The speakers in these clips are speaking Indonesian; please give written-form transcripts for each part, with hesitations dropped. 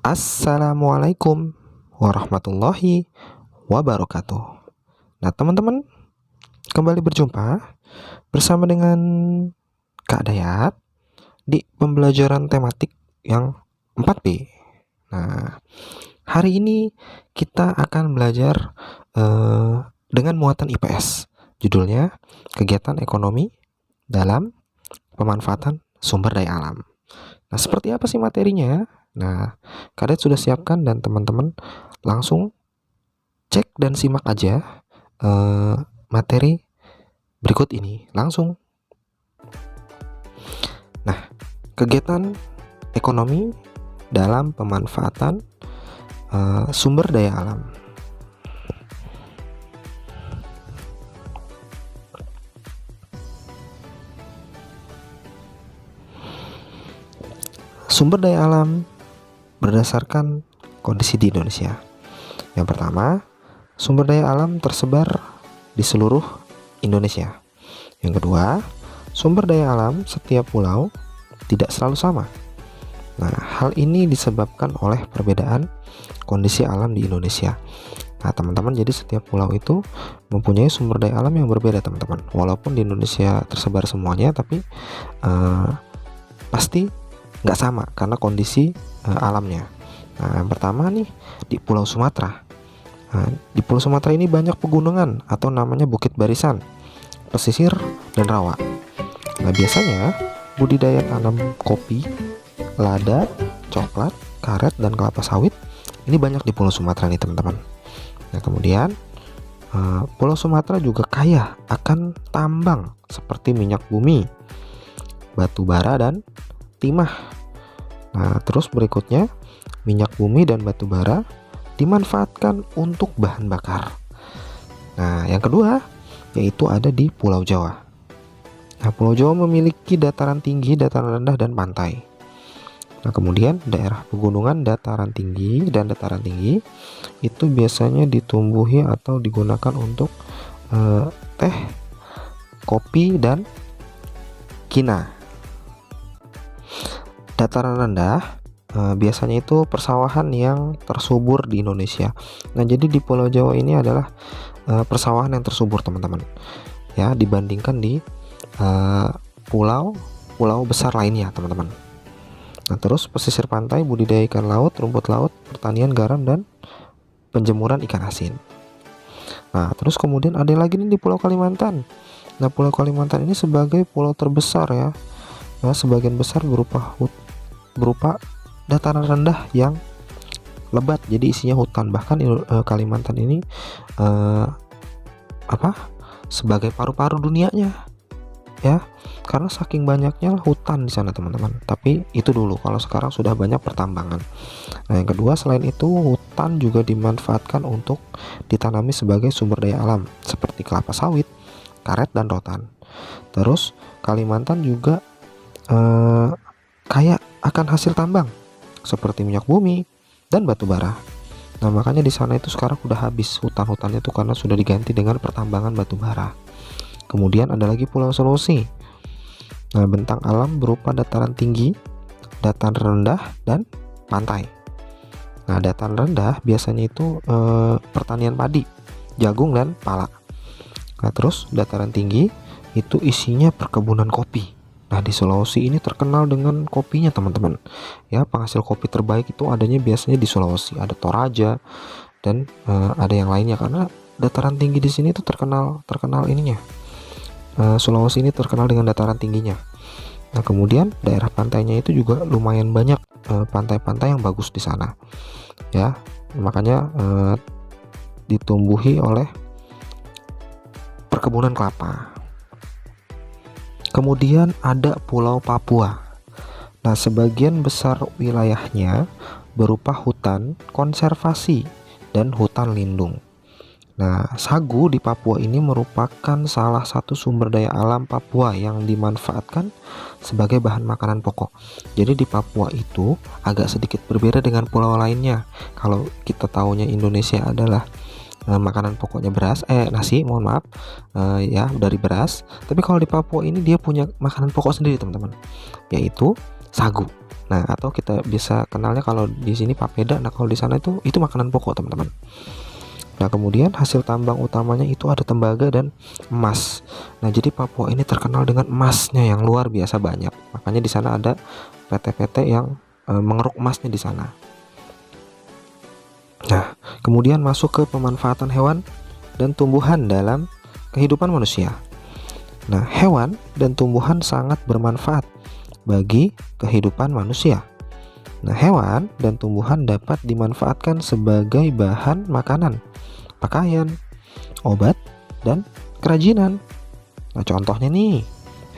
Assalamualaikum warahmatullahi wabarakatuh. Nah, teman-teman, kembali berjumpa bersama dengan Kak Dayat di pembelajaran tematik yang 4B. Nah, hari ini kita akan belajar dengan muatan IPS. Judulnya Kegiatan Ekonomi dalam Pemanfaatan Sumber Daya Alam. Nah, seperti apa sih materinya? Nah, Kak Dayat sudah siapkan dan teman-teman langsung cek dan simak aja materi berikut ini langsung. Nah, kegiatan ekonomi dalam pemanfaatan sumber daya alam. Sumber daya alam berdasarkan kondisi di Indonesia. Yang pertama, sumber daya alam tersebar di seluruh Indonesia. Yang kedua, sumber daya alam setiap pulau tidak selalu sama. Nah, hal ini disebabkan oleh perbedaan kondisi alam di Indonesia. Nah, teman-teman, jadi setiap pulau itu mempunyai sumber daya alam yang berbeda, teman-teman. Walaupun di Indonesia tersebar semuanya, tapi pasti nggak sama karena kondisi alamnya. Nah, yang pertama nih di Pulau Sumatera. Nah, di Pulau Sumatera ini banyak pegunungan atau namanya bukit barisan, pesisir, dan rawa. Nah, biasanya budidaya tanam kopi, lada, coklat, karet, dan kelapa sawit ini banyak di Pulau Sumatera nih, teman-teman. Nah, kemudian Pulau Sumatera juga kaya akan tambang seperti minyak bumi, batu bara, dan timah. Nah, terus berikutnya minyak bumi dan batu bara dimanfaatkan untuk bahan bakar. Nah, yang kedua yaitu ada di Pulau Jawa. Nah, Pulau Jawa memiliki dataran tinggi, dataran rendah, dan pantai. Nah, kemudian daerah pegunungan, dataran tinggi, dan dataran tinggi itu biasanya ditumbuhi atau digunakan untuk teh, kopi, dan kina. Dataran rendah biasanya itu persawahan yang tersubur di Indonesia. Nah, jadi di Pulau Jawa ini adalah persawahan yang tersubur, teman-teman, ya, dibandingkan di pulau besar lainnya, teman-teman. Nah, terus pesisir pantai, budidaya ikan laut, rumput laut, pertanian garam, dan penjemuran ikan asin. Nah, terus kemudian ada lagi nih di Pulau Kalimantan. Nah, Pulau Kalimantan ini sebagai pulau terbesar ya. Nah, sebagian besar berupa dataran rendah yang lebat, jadi isinya hutan. Bahkan Kalimantan ini sebagai paru-paru dunianya, ya, karena saking banyaknya hutan di sana, teman-teman. Tapi itu dulu, kalau sekarang sudah banyak pertambangan. Nah, yang kedua, selain itu hutan juga dimanfaatkan untuk ditanami sebagai sumber daya alam seperti kelapa sawit, karet, dan rotan. Terus Kalimantan juga kaya akan hasil tambang seperti minyak bumi dan batu bara. Nah, makanya di sana itu sekarang udah habis hutan-hutannya tuh karena sudah diganti dengan pertambangan batu bara. Kemudian ada lagi Pulau Sulawesi. Nah, bentang alam berupa dataran tinggi, dataran rendah, dan pantai. Nah, dataran rendah biasanya itu pertanian padi, jagung, dan pala. Nah, terus dataran tinggi itu isinya perkebunan kopi. Nah, di Sulawesi ini terkenal dengan kopinya, teman-teman. Ya, penghasil kopi terbaik itu adanya biasanya di Sulawesi. Ada Toraja dan ada yang lainnya karena dataran tinggi di sini tuh terkenal ininya. Sulawesi ini terkenal dengan dataran tingginya. Nah, kemudian daerah pantainya itu juga lumayan banyak pantai-pantai yang bagus di sana. Ya, makanya ditumbuhi oleh perkebunan kelapa. Kemudian ada Pulau Papua. Nah, sebagian besar wilayahnya berupa hutan konservasi dan hutan lindung. Nah, sagu di Papua ini merupakan salah satu sumber daya alam Papua yang dimanfaatkan sebagai bahan makanan pokok. Jadi di Papua itu agak sedikit berbeda dengan pulau lainnya. Kalau kita tahunya Indonesia adalah makanan pokoknya nasi, mohon maaf, ya, dari beras. Tapi kalau di Papua ini dia punya makanan pokok sendiri, teman-teman, yaitu sagu. Nah, atau kita bisa kenalnya kalau di sini papeda. Nah, kalau di sana itu makanan pokok, teman-teman. Nah, kemudian hasil tambang utamanya itu ada tembaga dan emas. Nah, jadi Papua ini terkenal dengan emasnya yang luar biasa banyak. Makanya di sana ada PT-PT yang mengeruk emasnya di sana. Nah, kemudian masuk ke pemanfaatan hewan dan tumbuhan dalam kehidupan manusia. Nah, hewan dan tumbuhan sangat bermanfaat bagi kehidupan manusia. Nah, hewan dan tumbuhan dapat dimanfaatkan sebagai bahan makanan, pakaian, obat, dan kerajinan. Nah, contohnya nih,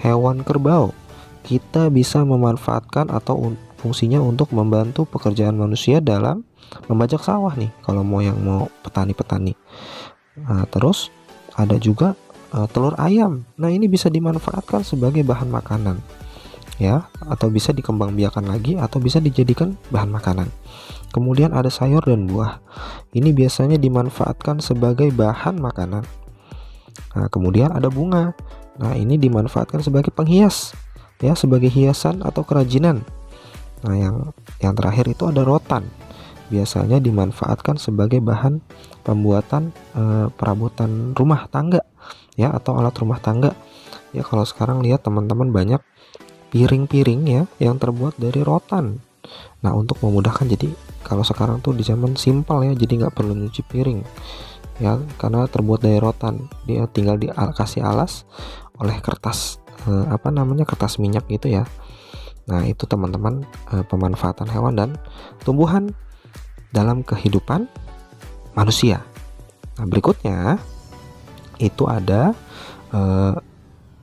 hewan kerbau. Kita bisa memanfaatkan atau fungsinya untuk membantu pekerjaan manusia dalam membajak sawah nih, kalau mau petani-petani. Nah, terus ada juga telur ayam. Nah, ini bisa dimanfaatkan sebagai bahan makanan, ya, atau bisa dikembangbiakan lagi atau bisa dijadikan bahan makanan. Kemudian ada sayur dan buah. Ini biasanya dimanfaatkan sebagai bahan makanan. Nah, kemudian ada bunga. Nah, ini dimanfaatkan sebagai penghias, ya, sebagai hiasan atau kerajinan. Nah, yang terakhir itu ada rotan. Biasanya dimanfaatkan sebagai bahan pembuatan perabotan rumah tangga, ya, atau alat rumah tangga. Ya, kalau sekarang lihat teman-teman banyak piring-piring, ya, yang terbuat dari rotan. Nah, untuk memudahkan, jadi kalau sekarang tuh di zaman simpel, ya, jadi nggak perlu nyuci piring, ya, karena terbuat dari rotan. Dia tinggal dikasih alas oleh kertas kertas minyak gitu, ya. Nah, itu teman-teman pemanfaatan hewan dan tumbuhan dalam kehidupan manusia. Nah, berikutnya itu ada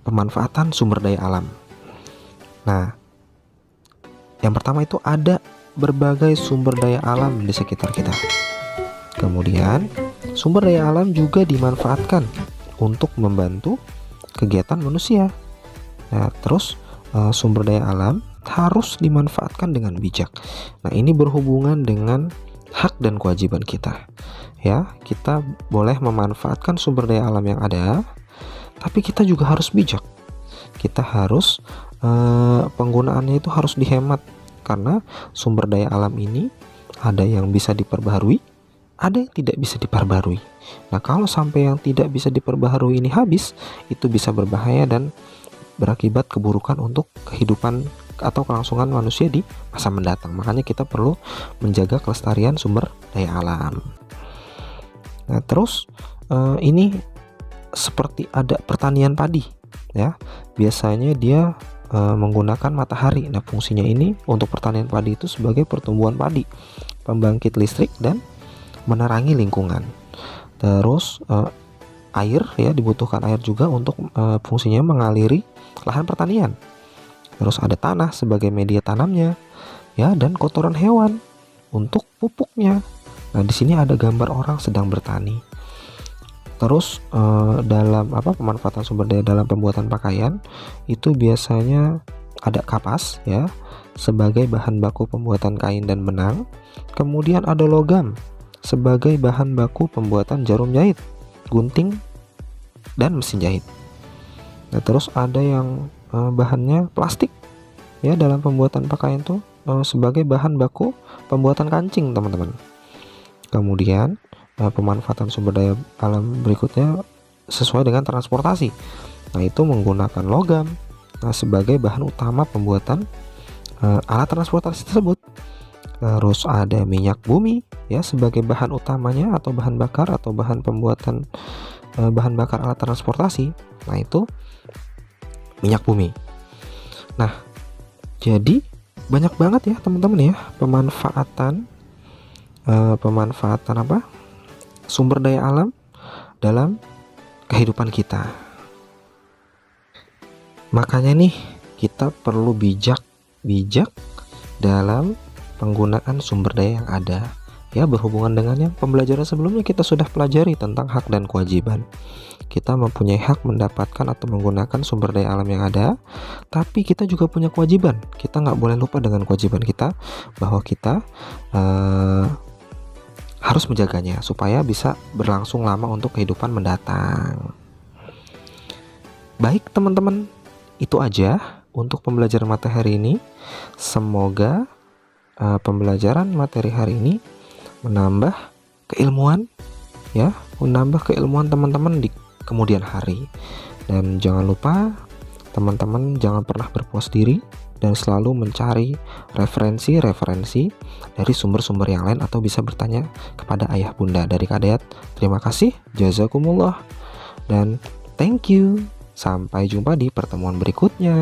pemanfaatan sumber daya alam. Nah, yang pertama itu ada berbagai sumber daya alam di sekitar kita. Kemudian sumber daya alam juga dimanfaatkan untuk membantu kegiatan manusia. Nah, terus sumber daya alam harus dimanfaatkan dengan bijak. Nah, ini berhubungan dengan hak dan kewajiban kita. Ya, kita boleh memanfaatkan sumber daya alam yang ada, tapi kita juga harus bijak. Kita harus penggunaannya itu harus dihemat, karena sumber daya alam ini ada yang bisa diperbaharui, ada yang tidak bisa diperbaharui. Nah, kalau sampai yang tidak bisa diperbaharui ini habis, itu bisa berbahaya dan berakibat keburukan untuk kehidupan atau kelangsungan manusia di masa mendatang. Makanya kita perlu menjaga kelestarian sumber daya alam. Nah, terus ini seperti ada pertanian padi, ya. Biasanya dia menggunakan matahari. Nah, fungsinya ini untuk pertanian padi itu sebagai pertumbuhan padi, pembangkit listrik, dan menerangi lingkungan. Terus air, ya, dibutuhkan air juga untuk fungsinya mengaliri lahan pertanian. Terus ada tanah sebagai media tanamnya, ya, dan kotoran hewan untuk pupuknya. Nah, di sini ada gambar orang sedang bertani. Terus dalam pemanfaatan sumber daya dalam pembuatan pakaian itu biasanya ada kapas, ya, sebagai bahan baku pembuatan kain dan benang. Kemudian ada logam sebagai bahan baku pembuatan jarum jahit, gunting, dan mesin jahit. Nah, terus ada yang bahannya plastik, ya, dalam pembuatan pakaian tuh sebagai bahan baku pembuatan kancing, teman-teman. Kemudian pemanfaatan sumber daya alam berikutnya sesuai dengan transportasi. Nah, itu menggunakan logam sebagai bahan utama pembuatan alat transportasi tersebut. Terus ada minyak bumi, ya, sebagai bahan utamanya atau bahan bakar atau bahan pembuatan bahan bakar alat transportasi. Nah, itu minyak bumi. Nah, jadi banyak banget, ya, teman-teman, ya, pemanfaatan sumber daya alam dalam kehidupan kita. Makanya nih, kita perlu bijak dalam penggunaan sumber daya yang ada, ya, berhubungan dengan yang pembelajaran sebelumnya kita sudah pelajari tentang hak dan kewajiban. Kita mempunyai hak mendapatkan atau menggunakan sumber daya alam yang ada, tapi kita juga punya kewajiban. Kita nggak boleh lupa dengan kewajiban kita, bahwa kita harus menjaganya supaya bisa berlangsung lama untuk kehidupan mendatang. Baik, teman-teman, itu aja untuk pembelajaran materi ini. Semoga pembelajaran materi hari ini menambah keilmuan ya, menambah keilmuan teman-teman di kemudian hari. Dan jangan lupa teman-teman jangan pernah berpuas diri dan selalu mencari referensi-referensi dari sumber-sumber yang lain atau bisa bertanya kepada ayah bunda. Dari Kak Dayat, terima kasih, jazakumullah, dan thank you. Sampai jumpa di pertemuan berikutnya.